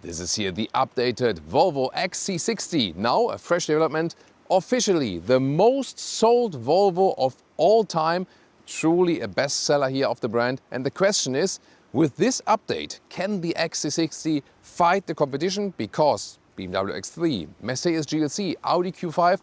This is here the updated Volvo XC60. Now a fresh development, officially the most sold Volvo of all time. Truly a bestseller here of the brand. And the question is, with this update, can the XC60 fight the competition? Because BMW X3, Mercedes GLC, Audi Q5,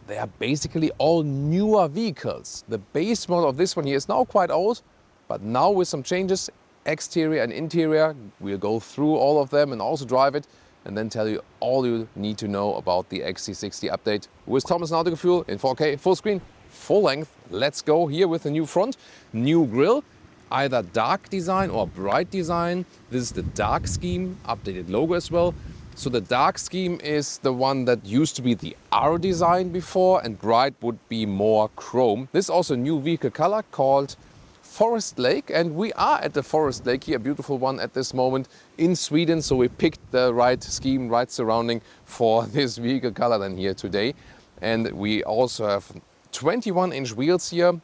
they are basically all newer vehicles. The base model of this one here is now quite old, but now with some changes, exterior and interior, we'll go through all of them and also drive it and then tell you all you need to know about the XC60 update with Thomas Nordico Fuel in 4K, full screen, full length. Let's go here with the new front, new grille, either dark design or bright design. This is the dark scheme, updated logo as well. So the dark scheme is the one that used to be the R design before, and bright would be more chrome. This is also a new vehicle color called Forest Lake, and we are at the Forest Lake here, a beautiful one at this moment in Sweden. So we picked the right scheme, right surrounding for this vehicle color then here today. And we also have 21-inch wheels here,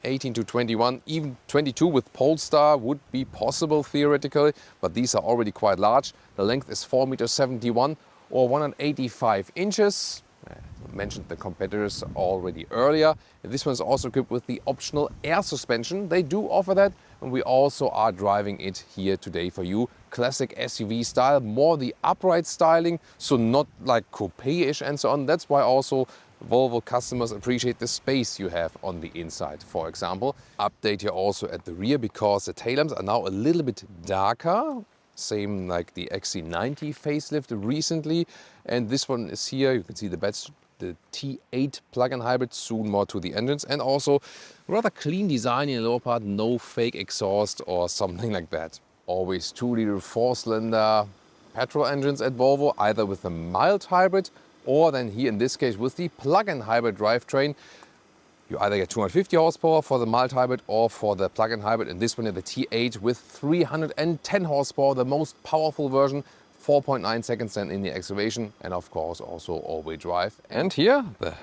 18 to 21, even 22 with Polestar would be possible theoretically, but these are already quite large. The length is 4.71 meters or 185 inches. I mentioned the competitors already earlier. This one is also equipped with the optional air suspension. They do offer that, and we also are driving it here today for you. Classic SUV style, more the upright styling, so not like coupe-ish and so on. That's why also Volvo customers appreciate the space you have on the inside, for example. Update here also at the rear because the tail lamps are now a little bit darker. Same like the XC90 facelift recently. And this one is here, you can see the badge, the T8 plug-in hybrid, soon more to the engines. And also rather clean design in the lower part, no fake exhaust or something like that. Always 2-liter 4-cylinder petrol engines at Volvo, either with a mild hybrid or then here in this case with the plug-in hybrid drivetrain. You either get 250 horsepower for the mild hybrid or for the plug-in hybrid. And this one is the T8 with 310 horsepower, the most powerful version, 4.9 seconds then in the acceleration, and of course also all-wheel drive. And here the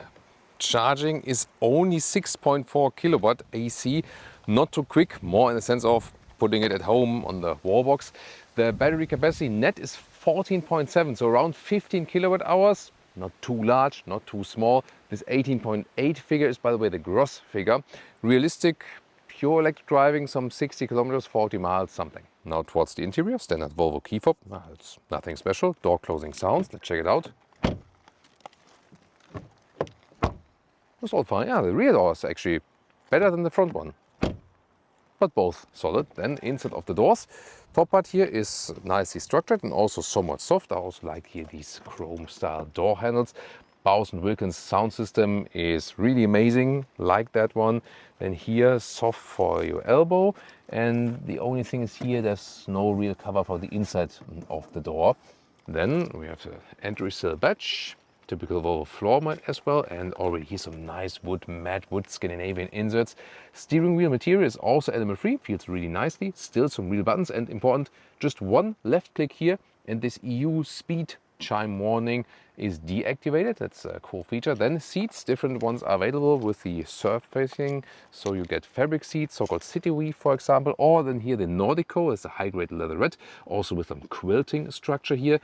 charging is only 6.4 kilowatt AC, not too quick, more in the sense of putting it at home on the wall box. The battery capacity net is 14.7, so around 15 kilowatt hours. Not too large, not too small. This 18.8 figure is, by the way, the gross figure. Realistic, pure electric driving, some 60 kilometers, 40 miles, something. Now towards the interior, standard Volvo key fob. It's nothing special. Door closing sounds. Let's check it out. It's all fine. Yeah, the rear door is actually better than the front one, but both solid. Then inside of the doors, top part here is nicely structured and also somewhat soft. I also like here these chrome style door handles. Bose and Wilkins sound system is really amazing, like that one. Then here, soft for your elbow. And the only thing is here, there's no real cover for the inside of the door. Then we have the entry sill badge. Typical Volvo floor mat as well, and already here some nice wood, matte wood Scandinavian inserts. Steering wheel material is also animal free, feels really nicely. Still some real buttons, and important, just one left click here and this EU speed chime warning is deactivated. That's a cool feature. Then seats, different ones are available with the surfacing, so you get fabric seats, so-called city weave for example, or then here the Nordico is a high-grade leatherette, also with some quilting structure here.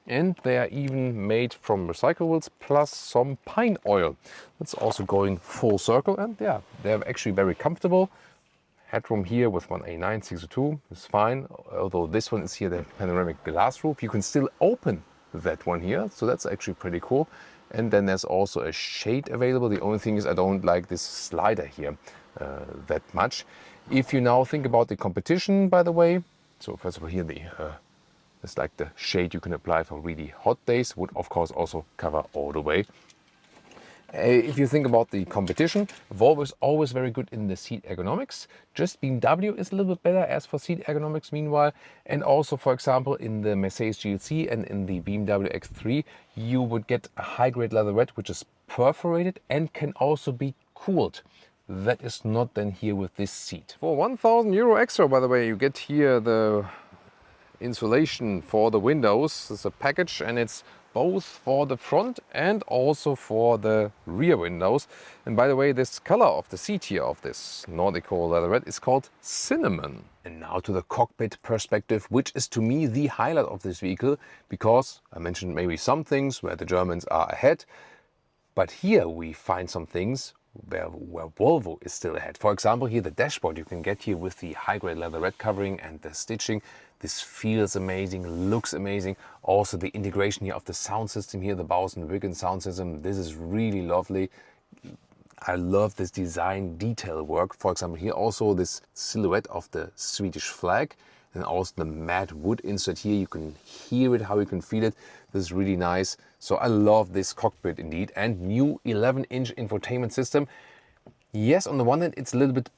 And they are even made from recyclables plus some pine oil. That's also going full circle, and yeah, they're actually very comfortable. Headroom here with one A9 602 is fine, although this one is here the panoramic glass roof. You can still open that one here, so that's actually pretty cool. And then there's also a shade available. The only thing is I don't like this slider here that much. If you now think about the competition, by the way, so first of all here it's like the shade you can apply for really hot days, would of course also cover all the way. If you think about the competition, Volvo is always very good in the seat ergonomics. Just BMW is a little bit better as for seat ergonomics meanwhile. And also, for example, in the Mercedes GLC and in the BMW X3, you would get a high-grade leatherette which is perforated and can also be cooled. That is not then here with this seat. For 1,000 euro extra, by the way, you get here the insulation for the windows. It's a package and it's both for the front and also for the rear windows. And by the way, this color of the seat here of this Nordico leatherette is called cinnamon. And now to the cockpit perspective, which is to me the highlight of this vehicle, because I mentioned maybe some things where the Germans are ahead, but here we find some things where Volvo is still ahead. For example, here the dashboard you can get here with the high-grade leatherette covering and the stitching. This feels amazing, looks amazing. Also the integration here of the sound system here, the Bose and Wilkins sound system. This is really lovely. I love this design detail work. For example, here also this silhouette of the Swedish flag, and also the matte wood insert here. You can hear it, how you can feel it. This is really nice. So I love this cockpit indeed. And new 11-inch infotainment system. Yes, on the one hand, it's a little bit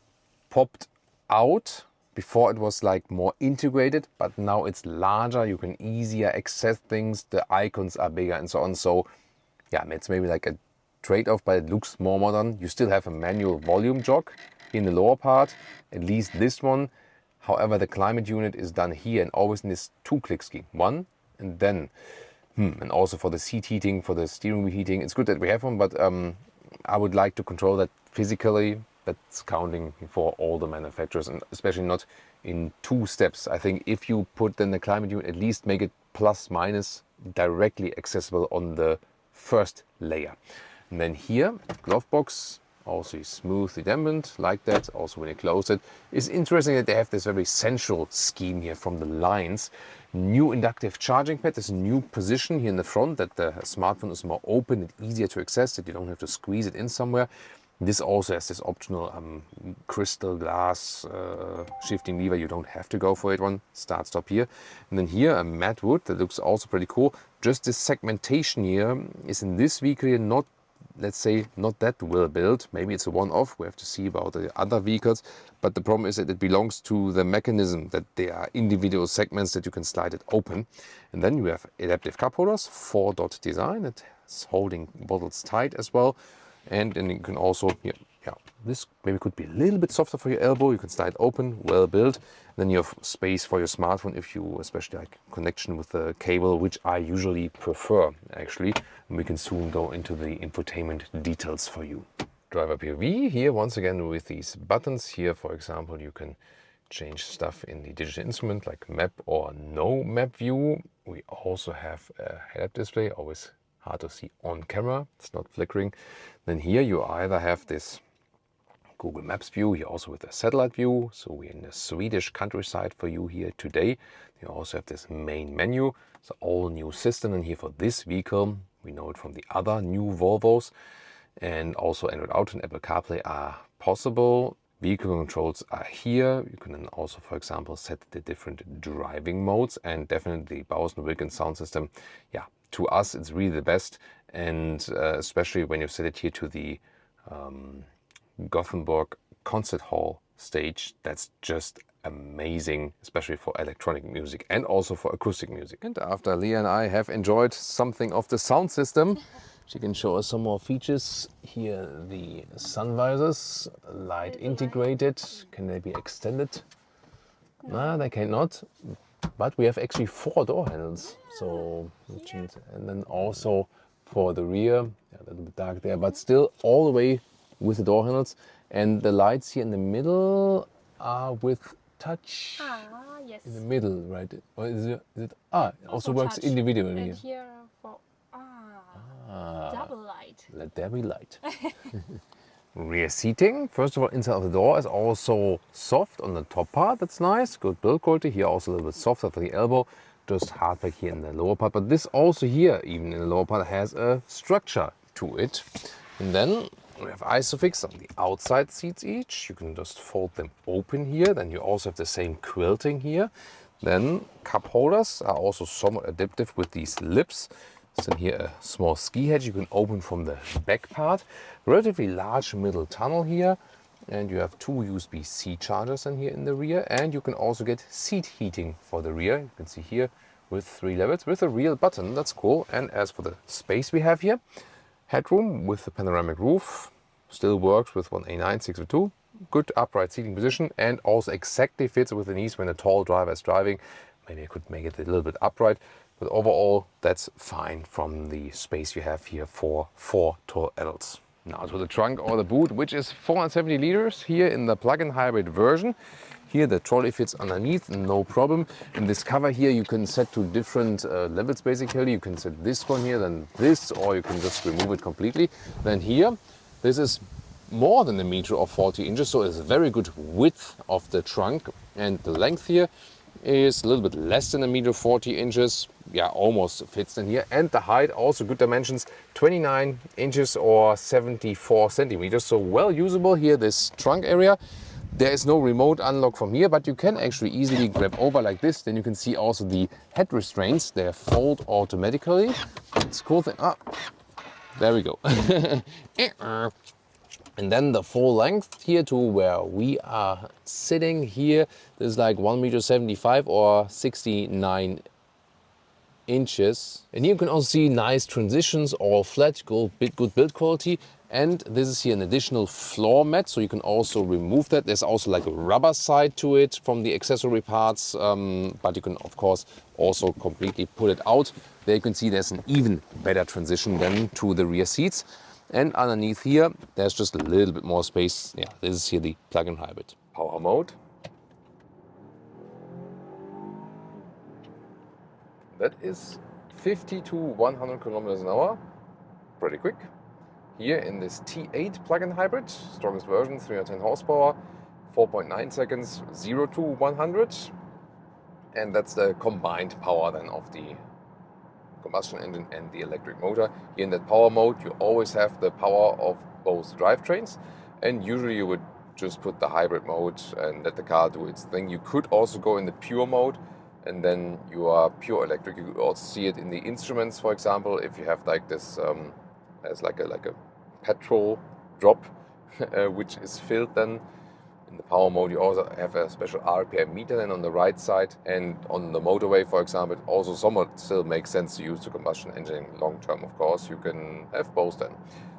popped out. Before it was like more integrated, but now it's larger. You can easier access things. The icons are bigger and so on. So yeah, it's maybe like a trade-off, but it looks more modern. You still have a manual volume jog in the lower part, at least this one. However, the climate unit is done here and always in this 2-click scheme. One and then, and also for the seat heating, for the steering wheel heating. It's good that we have one, but I would like to control that physically. That's counting for all the manufacturers, and especially not in 2 steps. I think if you put then the climate unit, at least make it plus minus directly accessible on the first layer. And then here, glove box, also smoothly dampened like that. Also when you close it, it's interesting that they have this very sensual scheme here from the lines. New inductive charging pad, this new position here in the front, that the smartphone is more open and easier to access, that you don't have to squeeze it in somewhere. This also has this optional crystal glass shifting lever. You don't have to go for it. One start stop here. And then here a matte wood that looks also pretty cool. Just this segmentation here is in this vehicle here not, let's say, not that well built. Maybe it's a one-off. We have to see about the other vehicles. But the problem is that it belongs to the mechanism, that there are individual segments that you can slide it open. And then you have adaptive cup holders, 4-dot design. It's holding bottles tight as well. And then you can also, this maybe could be a little bit softer for your elbow. You can slide open, well built. And then you have space for your smartphone if you, especially like connection with the cable, which I usually prefer actually. And we can soon go into the infotainment details for you. Driver POV here once again with these buttons here. For example, you can change stuff in the digital instrument like map or no map view. We also have a head-up display, always hard to see on camera, it's not flickering. Then here you either have this Google Maps view, here also with a satellite view, so we're in the Swedish countryside for you here today. You also have this main menu, so all new system, and here for this vehicle, we know it from the other new Volvos, and also Android Auto and Apple CarPlay are possible. Vehicle controls are here. You can then also, for example, set the different driving modes, and definitely Bose and Wilkins sound system. Yeah, to us, it's really the best. And especially when you set it here to the Gothenburg concert hall stage, that's just amazing, especially for electronic music and also for acoustic music. And after Leah and I have enjoyed something of the sound system, she can show us some more features. Here the sun visors, light integrated. Can they be extended? No, they cannot. But we have actually 4 door handles. So, and then also for the rear, a little bit dark there, but still all the way with the door handles. And the lights here in the middle are with touch. Yes. In the middle, right? Or is it it also works touch. individually. And here for double light. Let there be light. Rear seating, first of all, inside of the door is also soft on the top part. That's nice, good build quality. Here also a little bit softer for the elbow, just hard back here in the lower part. But this also here, even in the lower part, has a structure to it. And then we have Isofix on the outside seats each. You can just fold them open here. Then you also have the same quilting here. Then cup holders are also somewhat adaptive with these lips. So here a small ski hedge you can open from the back part. Relatively large middle tunnel here. And you have 2 USB-C chargers in here in the rear. And you can also get seat heating for the rear. You can see here with 3 levels with a real button. That's cool. And as for the space we have here, headroom with the panoramic roof. Still works with one A9 602. Good upright seating position and also exactly fits with the knees when a tall driver is driving. maybe I could make it a little bit upright, but overall that's fine from the space you have here for 4 tall adults. Now to the trunk or the boot, which is 470 liters here in the plug-in hybrid version. Here the trolley fits underneath, no problem. In this cover here you can set to different levels basically. You can set this one here, then this, or you can just remove it completely. Then here, this is more than 1 meter or 40 inches, so it's a very good width of the trunk. And the length here is a little bit less than 1 meter 40 inches. Yeah, almost fits in here. And the height, also good dimensions, 29 inches or 74 centimeters. So well usable here, this trunk area. There is no remote unlock from here, but you can actually easily grab over like this. Then you can see also the head restraints. They fold automatically. It's a cool thing. Ah, there we go. And then the full length here to where we are sitting here, this is like 1.75 meter or 69 inches. And here you can also see nice transitions, all flat, good build quality. And this is here an additional floor mat, so you can also remove that. There's also like a rubber side to it from the accessory parts, but you can of course also completely pull it out. There you can see there's an even better transition than to the rear seats. And underneath here, there's just a little bit more space. Yeah, this is here the plug-in hybrid. Power mode. That is 50 to 100 kilometers an hour. Pretty quick. Here in this T8 plug-in hybrid, strongest version, 310 horsepower, 4.9 seconds, 0 to 100. And that's the combined power then of the combustion engine and the electric motor. Here in that power mode, you always have the power of both drivetrains. And usually you would just put the hybrid mode and let the car do its thing. You could also go in the pure mode, and then you are pure electric. You could also see it in the instruments, for example, if you have like this, as like a petrol drop, which is filled then. In the power mode, you also have a special RPM meter then on the right side, and on the motorway, for example, it also somewhat still makes sense to use the combustion engine long term, of course. You can have both then.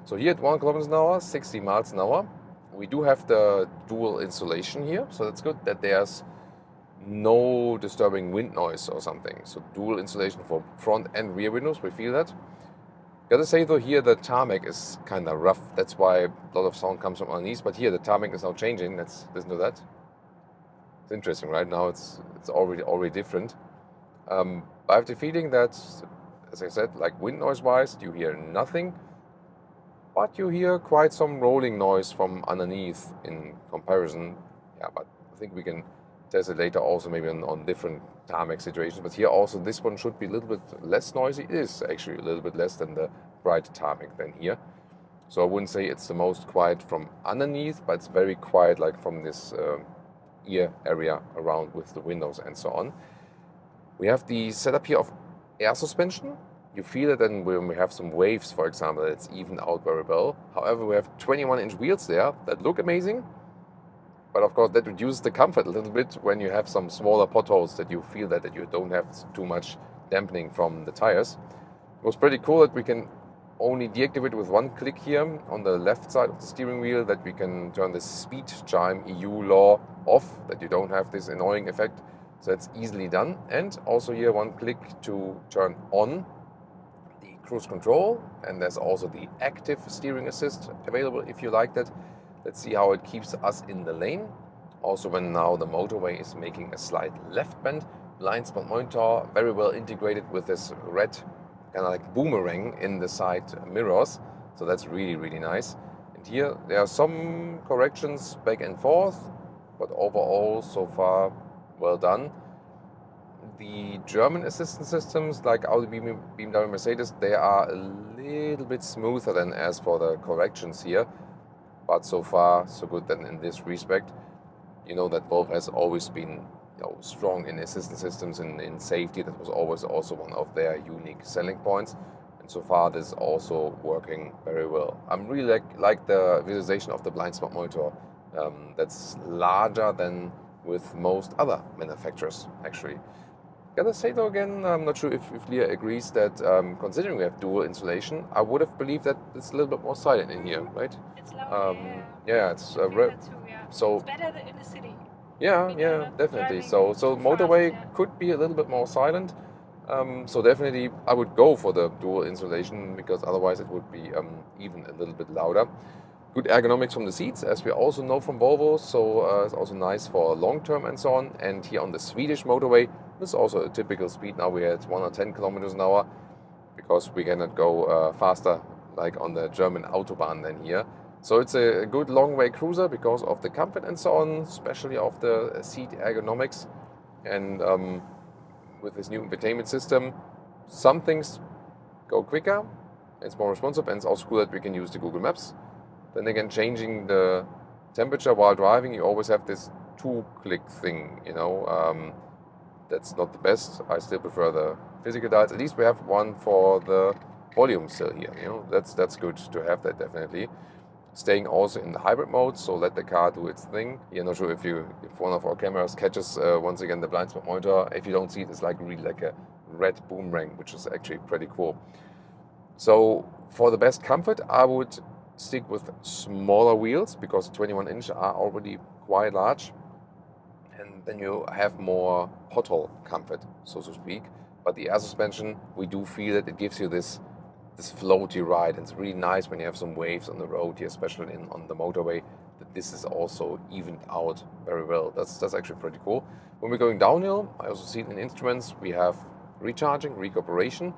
So here at 1 kilometers an hour, 60 miles an hour, we do have the dual insulation here, so that's good that there's no disturbing wind noise or something. So dual insulation for front and rear windows, we feel that. Gotta say though, here the tarmac is kind of rough. That's why a lot of sound comes from underneath. But here the tarmac is now changing. Let's listen to that. It's interesting, right? Now it's already different. I have the feeling that, as I said, like wind noise wise, you hear nothing, but you hear quite some rolling noise from underneath in comparison. Yeah, but I think we can test it later also maybe on different tarmac situations. But here also this one should be a little bit less noisy. It is actually a little bit less than the bright tarmac than here. So I wouldn't say it's the most quiet from underneath, but it's very quiet like from this ear area around with the windows and so on. We have the setup here of air suspension. You feel it then when we have some waves, for example, it's evened out very well. However, we have 21-inch wheels there that look amazing. But of course, that reduces the comfort a little bit when you have some smaller potholes, that you feel that you don't have too much dampening from the tires. It was pretty cool that we can only deactivate with one click here on the left side of the steering wheel, that we can turn the speed chime EU law off, that you don't have this annoying effect. So that's easily done. And also here one click to turn on the cruise control. And there's also the active steering assist available if you like that. Let's see how it keeps us in the lane. Also when now the motorway is making a slight left bend, blind spot monitor very well integrated with this red kind of like boomerang in the side mirrors. So that's really, really nice. And here there are some corrections back and forth, but overall so far well done. The German assistance systems like Audi, BMW, Mercedes, they are a little bit smoother than as for the corrections here. But so far, so good then in this respect. You know that Volvo has always been strong in assistance systems and in safety. That was always also one of their unique selling points. And so far, this is also working very well. I'm really like the visualization of the blind spot monitor. That's larger than with most other manufacturers, actually. Gotta say though again, I'm not sure if Leah agrees that considering we have dual insulation, I would have believed that it's a little bit more silent in here, right? It's louder. Yeah, it's too, yeah. so It's better in the city. Yeah, Maybe yeah, not definitely. driving So too motorway fast, yeah. could be a little bit more silent. So definitely I would go for the dual insulation because otherwise it would be even a little bit louder. Good ergonomics from the seats, as we also know from Volvo, so it's also nice for long term and so on. And here on the Swedish motorway, this is also a typical speed. Now we're at 110 kilometers an hour because we cannot go faster like on the German Autobahn than here. So it's a good long way cruiser because of the comfort and so on, especially of the seat ergonomics. And with this new infotainment system, some things go quicker, it's more responsive, and it's also cool that we can use the Google Maps. Then again, changing the temperature while driving, you always have this two-click thing, you know. That's not the best. I still prefer the physical dials. At least we have one for the volume still here, you know. That's good to have that, definitely. Staying also in the hybrid mode, so let the car do its thing. You're not sure if one of our cameras catches once again the blind spot monitor. If you don't see it, it's like really like a red boomerang, which is actually pretty cool. So for the best comfort, I would stick with smaller wheels because 21-inch are already quite large, and then you have more pothole comfort, so to speak. But the air suspension, we do feel that it gives you this floaty ride. And it's really nice when you have some waves on the road here, especially on the motorway, that this is also evened out very well. That's actually pretty cool. When we're going downhill, I also see it in instruments, we have recharging, recuperation.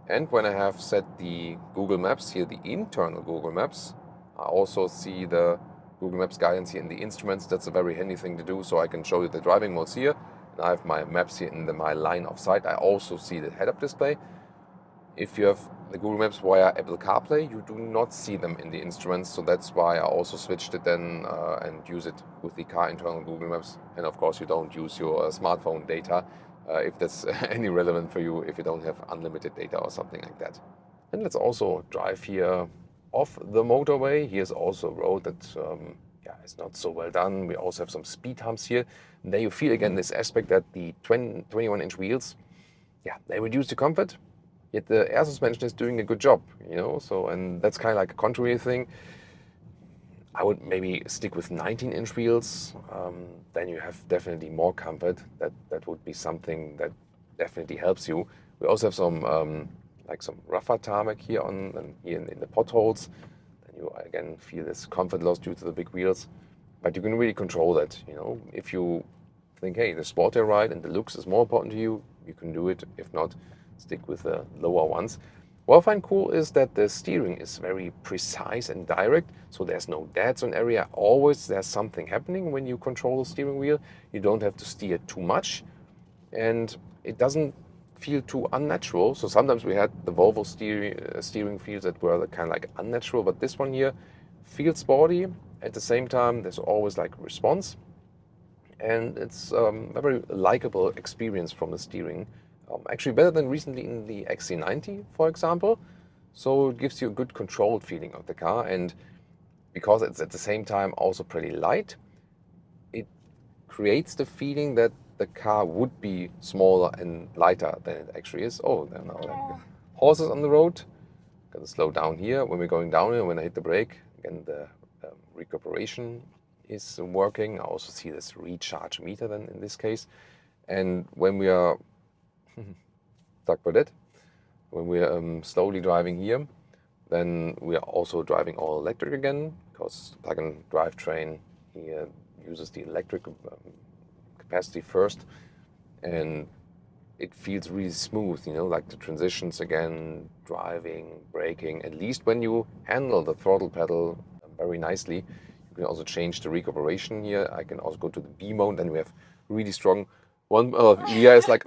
And when I have set the Google Maps here, the internal Google Maps, I also see the Google Maps guidance here in the instruments. That's a very handy thing to do. So I can show you the driving modes here. And I have my maps here in my line of sight. I also see the head-up display. If you have the Google Maps via Apple CarPlay, you do not see them in the instruments. So that's why I also switched it then and use it with the car internal Google Maps. And of course, you don't use your smartphone data if that's any relevant for you, if you don't have unlimited data or something like that. And let's also drive here off the motorway. Here's also a road that is not so well done. We also have some speed humps here. And there you feel again this aspect that the 21-inch wheels, they reduce the comfort, yet the air suspension is doing a good job, you know. So, and that's kind of like a contrary thing. I would maybe stick with 19-inch wheels. Then you have definitely more comfort. That would be something that definitely helps you. We also have some some rougher tarmac here in the potholes. Then you again feel this comfort loss due to the big wheels. But you can really control that. You know, if you think, hey, the sportier ride and the looks is more important to you, you can do it. If not, stick with the lower ones. What I find cool is that the steering is very precise and direct, so there's no dead zone area. Always there's something happening when you control the steering wheel. You don't have to steer too much, and it doesn't feel too unnatural. So sometimes we had the Volvo steering wheels that were kind of like unnatural, but this one here feels sporty. At the same time, there's always like response, and it's a very likable experience from the steering. Actually better than recently in the XC90, for example. So it gives you a good controlled feeling of the car, and because it's at the same time also pretty light, it creates the feeling that the car would be smaller and lighter than it actually is. Oh, there are now like horses on the road. Gotta slow down here. When we're going downhill, when I hit the brake, again the recuperation is working. I also see this recharge meter then in this case. And when we are stuck with it, when we are slowly driving here, then we are also driving all electric again, because plug-in drivetrain here uses the electric capacity first, and it feels really smooth, you know, like the transitions again, driving, braking. At least when you handle the throttle pedal very nicely, you can also change the recuperation here. I can also go to the B mode, then we have really strong one. Yeah, it's like,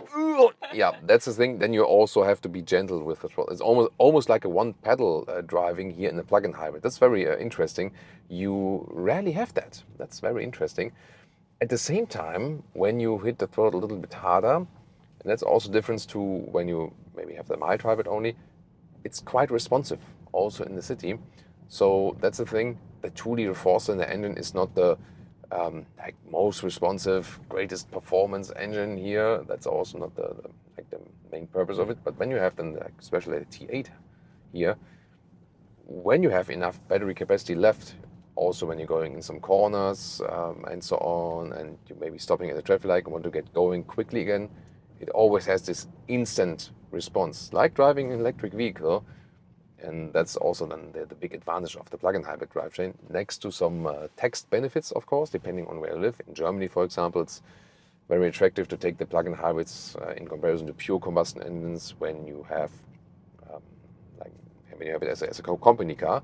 yeah, that's the thing. Then you also have to be gentle with the throttle. It's almost like a one pedal driving here in the plug-in hybrid. That's very interesting. You rarely have that. That's very interesting. At the same time, when you hit the throttle a little bit harder, and that's also difference to when you maybe have the mild hybrid only, it's quite responsive also in the city. So that's the thing. The 2-liter four-cylinder engine is not the like most responsive, greatest performance engine here. That's also not the main purpose of it. But when you have then especially the T8 here, when you have enough battery capacity left, Also when you're going in some corners and so on, and you may be stopping at a traffic light and want to get going quickly again, it always has this instant response, like driving an electric vehicle. And that's also then the big advantage of the plug-in hybrid drivetrain, next to some tax benefits, of course, depending on where you live. In Germany, for example, it's very attractive to take the plug-in hybrids in comparison to pure combustion engines when you have when you have it as a company car,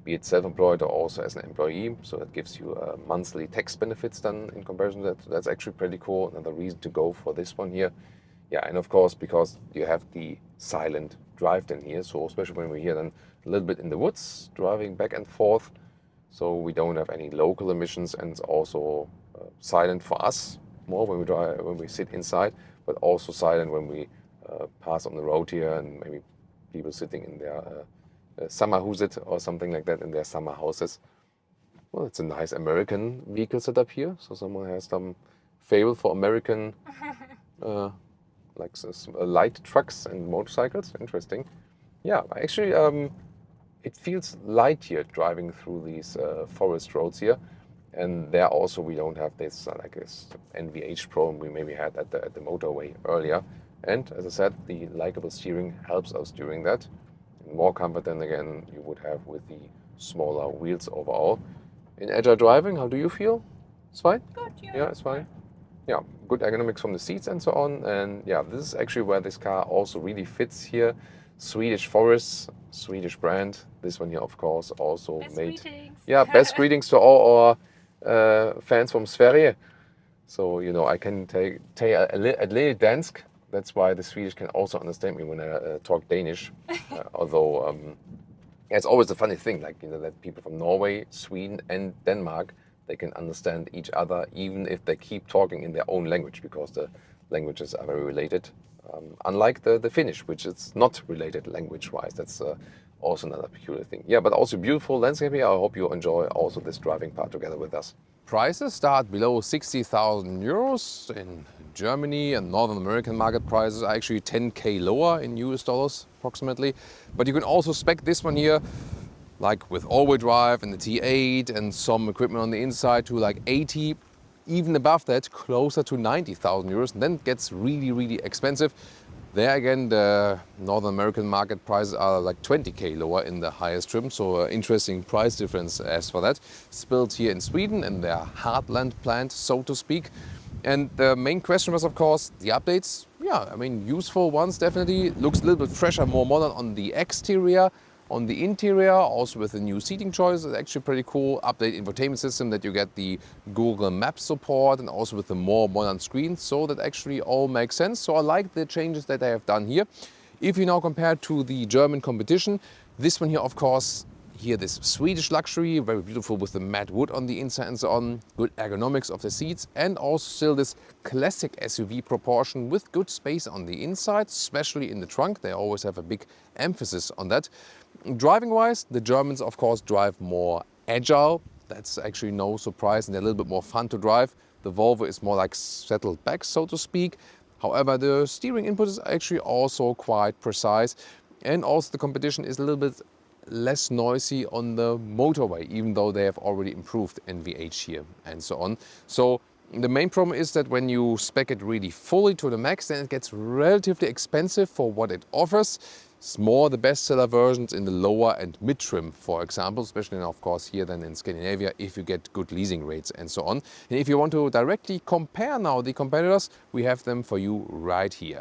be it self-employed or also as an employee. So that gives you monthly tax benefits then in comparison to that. So that's actually pretty cool. Another reason to go for this one here. Yeah, and of course, because you have the silent drive then here. So especially when we're here then a little bit in the woods, driving back and forth. So we don't have any local emissions, and it's also silent for us more when we drive, when we sit inside, but also silent when we pass on the road here, and maybe people sitting in their summer huset or something like that in their summer houses. Well, it's a nice American vehicle setup here. So someone has some fable for American light trucks and motorcycles. Interesting. Yeah, actually, it feels light here driving through these forest roads here. And there also we don't have this this NVH problem we maybe had at the motorway earlier. And as I said, the likable steering helps us during that. More comfort than again you would have with the smaller wheels overall. In Agile driving, how do you feel? It's fine? Good, Yeah, it's fine. Yeah, good ergonomics from the seats and so on. And yeah, this is actually where this car also really fits here. Swedish forests, Swedish brand. This one here, of course, also Best made. greetings. Yeah, best greetings to all our fans from Sverige. So, you know, I can take a little Dansk. That's why the Swedish can also understand me when I talk Danish. Although it's always a funny thing, like, you know, that people from Norway, Sweden and Denmark, they can understand each other even if they keep talking in their own language, because the languages are very related. Unlike the Finnish, which is not related language-wise. That's also another peculiar thing. Yeah, but also beautiful landscape here. I hope you enjoy also this driving part together with us. Prices start below 60,000 euros in Germany, and Northern American market prices are actually 10K lower in US dollars approximately. But you can also spec this one here, like with all-wheel drive and the T8 and some equipment on the inside, to like 80, even above that, closer to 90,000 euros. And then it gets really, really expensive. There again, the Northern American market prices are like 20K lower in the highest trim, so interesting price difference as for that. It's built here in Sweden in their heartland plant, so to speak. And the main question was, of course, the updates. Yeah, I mean, useful ones definitely. Looks a little bit fresher, more modern on the exterior. On the interior, also with the new seating choice, it's actually pretty cool. Update infotainment system that you get the Google Maps support, and also with the more modern screen. So that actually all makes sense. So I like the changes that they have done here. If you now compare to the German competition, this one here, of course, here this Swedish luxury, very beautiful with the matte wood on the inside and so on, good ergonomics of the seats, and also still this classic SUV proportion with good space on the inside, especially in the trunk. They always have a big emphasis on that. Driving wise, the Germans of course drive more agile. That's actually no surprise, and they're a little bit more fun to drive. The Volvo is more like settled back, so to speak. However, the steering input is actually also quite precise, and also the competition is a little bit less noisy on the motorway, even though they have already improved NVH here and so on. So the main problem is that when you spec it really fully to the max, then it gets relatively expensive for what it offers. It's more the bestseller versions in the lower and mid trim, for example, especially of course here then in Scandinavia, if you get good leasing rates and so on. And if you want to directly compare now the competitors, we have them for you right here.